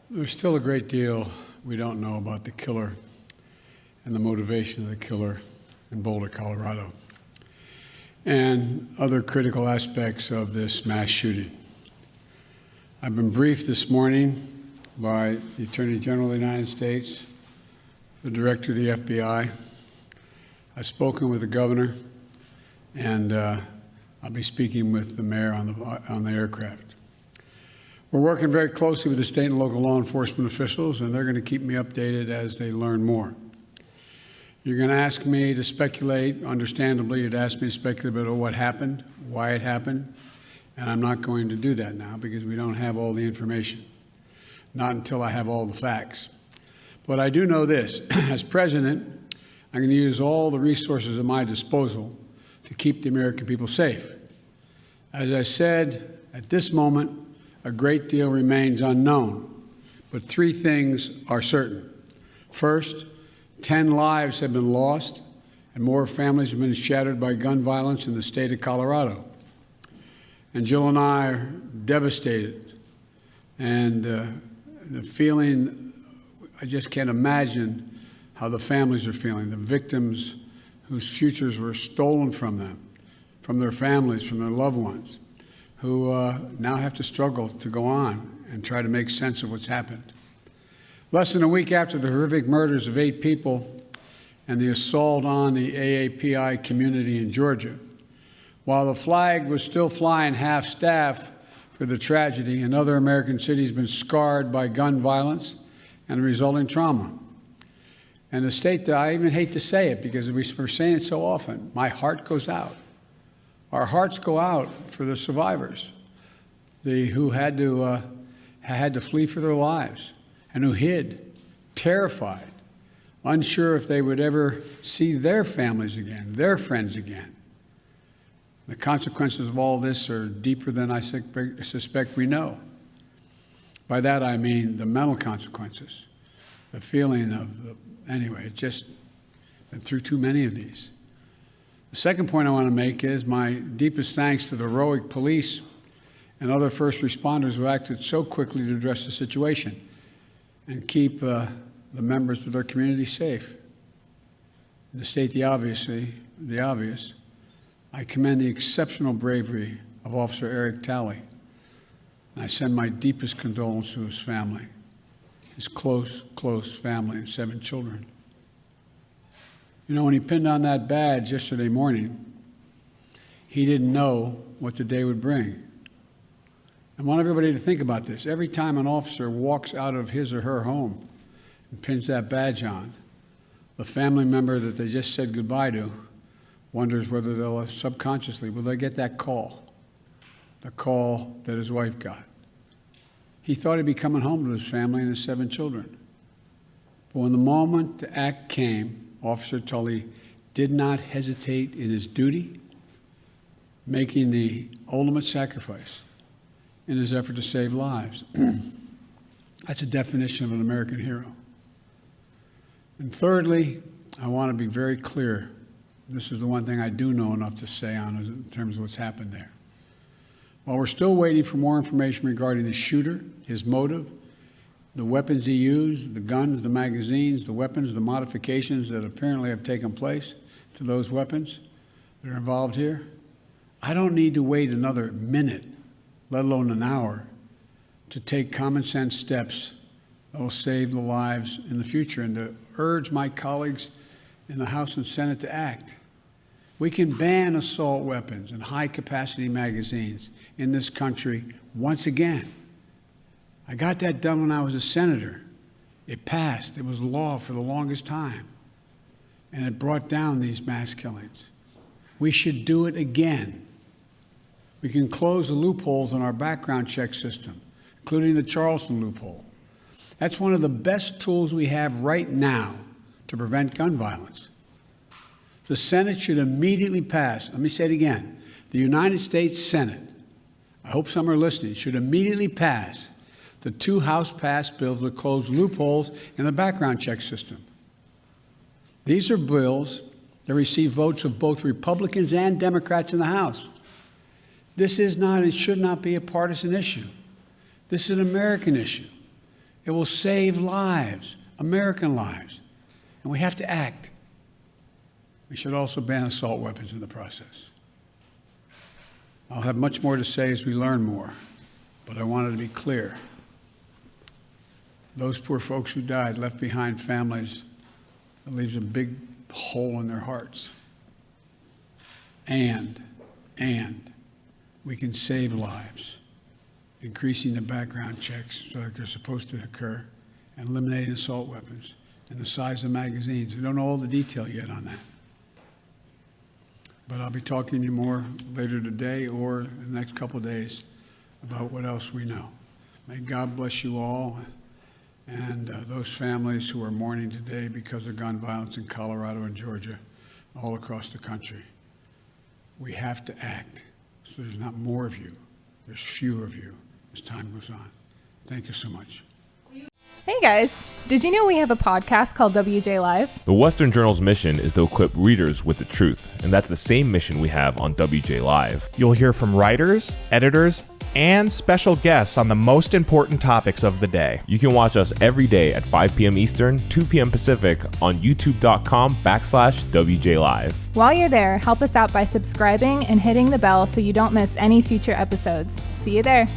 There's still a great deal we don't know about the killer and the motivation of the killer in Boulder, Colorado, and other critical aspects of this mass shooting. I've been briefed this morning by the Attorney General of the United States, the Director of the FBI. I've spoken with the governor, and I'll be speaking with the mayor on the aircraft. We're working very closely with the state and local law enforcement officials, and they're going to keep me updated as they learn more. You're going to ask me to speculate. Understandably, you'd ask me to speculate about what happened, why it happened, and I'm not going to do that now because we don't have all the information, not until I have all the facts. But I do know this. As president, I'm going to use all the resources at my disposal to keep the American people safe. As I said, at this moment, a great deal remains unknown, but three things are certain. First, 10 lives have been lost and more families have been shattered by gun violence in the state of Colorado. And Jill and I are devastated, and the feeling, I just can't imagine how the families are feeling, the victims whose futures were stolen from them, from their families, from their loved ones, who now have to struggle to go on and try to make sense of what's happened. Less than a week after the horrific murders of 8 people and the assault on the AAPI community in Georgia, while the flag was still flying half-staff for the tragedy, another American city has been scarred by gun violence and the resulting trauma. And the state, I even hate to say it because we're saying it so often, my heart goes out. Our hearts go out for the survivors, who had to flee for their lives and who hid, terrified, unsure if they would ever see their families again, their friends again. The consequences of all this are deeper than I suspect we know. By that I mean the mental consequences, the feeling of, anyway, it's just been through too many of these. The second point I want to make is my deepest thanks to the heroic police and other first responders who acted so quickly to address the situation and keep the members of their community safe. And to state the obvious, I commend the exceptional bravery of Officer Eric Talley, and I send my deepest condolences to his family, his close family and 7 children. You know, when he pinned on that badge yesterday morning, he didn't know what the day would bring. I want everybody to think about this. Every time an officer walks out of his or her home and pins that badge on, the family member that they just said goodbye to wonders whether they'll subconsciously, will they get that call, the call that his wife got. He thought he'd be coming home to his family and his 7 children. But when the moment to act came, Officer Tully did not hesitate in his duty, making the ultimate sacrifice in his effort to save lives. That's a definition of an American hero. And thirdly, I want to be very clear. This is the one thing I do know enough to say on in terms of what's happened there. While we're still waiting for more information regarding the shooter, his motive, the weapons he used, the guns, the magazines, the weapons, the modifications that apparently have taken place to those weapons that are involved here, I don't need to wait another minute, let alone an hour, to take common sense steps that will save the lives in the future and to urge my colleagues in the House and Senate to act. We can ban assault weapons and high-capacity magazines in this country once again. I got that done when I was a senator. It passed. It was law for the longest time. And it brought down these mass killings. We should do it again. We can close the loopholes in our background check system, including the Charleston loophole. That's one of the best tools we have right now to prevent gun violence. The Senate should immediately pass, let me say it again, the United States Senate, I hope some are listening, should immediately pass the 2 House-passed bills that close loopholes in the background check system. These are bills that receive votes of both Republicans and Democrats in the House. This is not and should not be a partisan issue. This is an American issue. It will save lives, American lives, and we have to act. We should also ban assault weapons in the process. I'll have much more to say as we learn more, but I wanted to be clear. Those poor folks who died left behind families that leaves a big hole in their hearts. And we can save lives, increasing the background checks so that they're supposed to occur, and eliminating assault weapons, and the size of magazines. We don't know all the detail yet on that. But I'll be talking to you more later today or in the next couple of days about what else we know. May God bless you all and those families who are mourning today because of gun violence in Colorado and Georgia, all across the country. We have to act so there's not more of you, there's fewer of you as time goes on. Thank you so much. Hey guys, did you know we have a podcast called WJ Live? The Western Journal's mission is to equip readers with the truth, and that's the same mission we have on WJ Live. You'll hear from writers, editors, and special guests on the most important topics of the day. You can watch us every day at 5 p.m. Eastern, 2 p.m. Pacific on youtube.com/WJ Live. While you're there, help us out by subscribing and hitting the bell so you don't miss any future episodes. See you there.